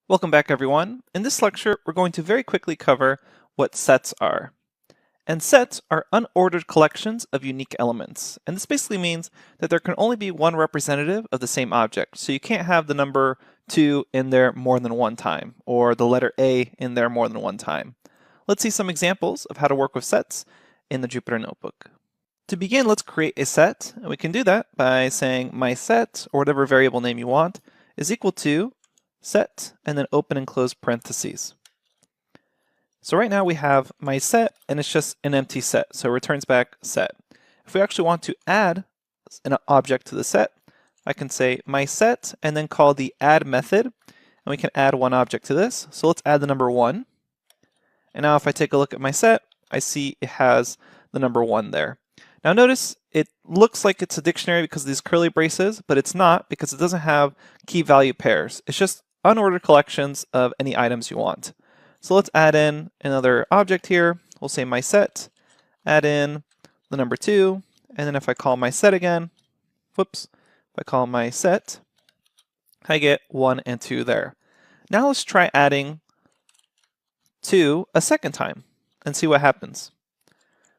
Welcome back, everyone. In this lecture, we're going to very quickly cover what sets are. And sets are unordered collections of unique elements. And this basically means that there can only be one representative of the same object. So you can't have the number 2 in there more than one time, or the letter A in there more than one time. Let's see some examples of how to work with sets in the Jupyter Notebook. To begin, let's create a set, and we can do that by saying my set, or whatever variable name you want, is equal to set, and then open and close parentheses. So right now we have my set, and it's just an empty set, so it returns back set. If we actually want to add an object to the set, I can say my set, and then call the add method, and we can add one object to this. So let's add the number 1. And now if I take a look at my set, I see it has the number 1 there. Now notice it looks like it's a dictionary because of these curly braces, but it's not because it doesn't have key value pairs. It's just unordered collections of any items you want. So let's add in another object here. We'll say my set, add in the number 2, and then if I call my set again, if I call my set, I get 1 and 2 there. Now let's try adding 2 a second time and see what happens.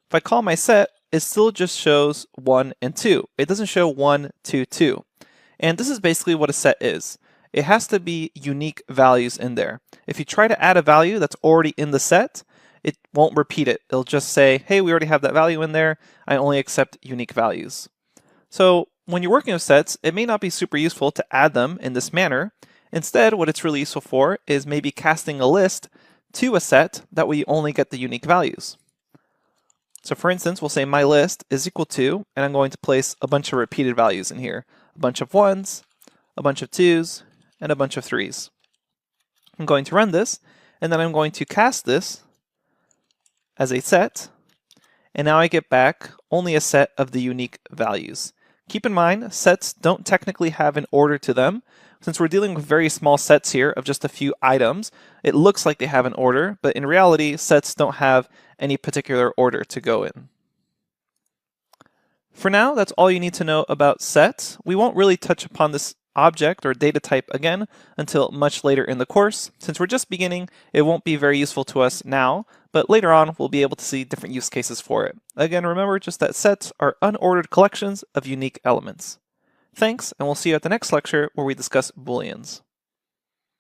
If I call my set, it still just shows 1 and 2. It doesn't show 1, 2, 2. And this is basically what a set is. It has to be unique values in there. If you try to add a value that's already in the set, it won't repeat it. It'll just say, hey, we already have that value in there. I only accept unique values. So when you're working with sets, it may not be super useful to add them in this manner. Instead, what it's really useful for is maybe casting a list to a set. That way you only get the unique values. So for instance, we'll say my list is equal to, and I'm going to place a bunch of repeated values in here. A bunch of 1s, a bunch of 2s, and a bunch of 3s. I'm going to run this, and then I'm going to cast this as a set, and now I get back only a set of the unique values. Keep in mind, sets don't technically have an order to them. Since we're dealing with very small sets here of just a few items, it looks like they have an order, but in reality, sets don't have any particular order to go in. For now, that's all you need to know about sets. We won't really touch upon this object or data type again until much later in the course. Since we're just beginning, it won't be very useful to us now, but later on we'll be able to see different use cases for it. Again, remember just that sets are unordered collections of unique elements. Thanks, and we'll see you at the next lecture where we discuss booleans.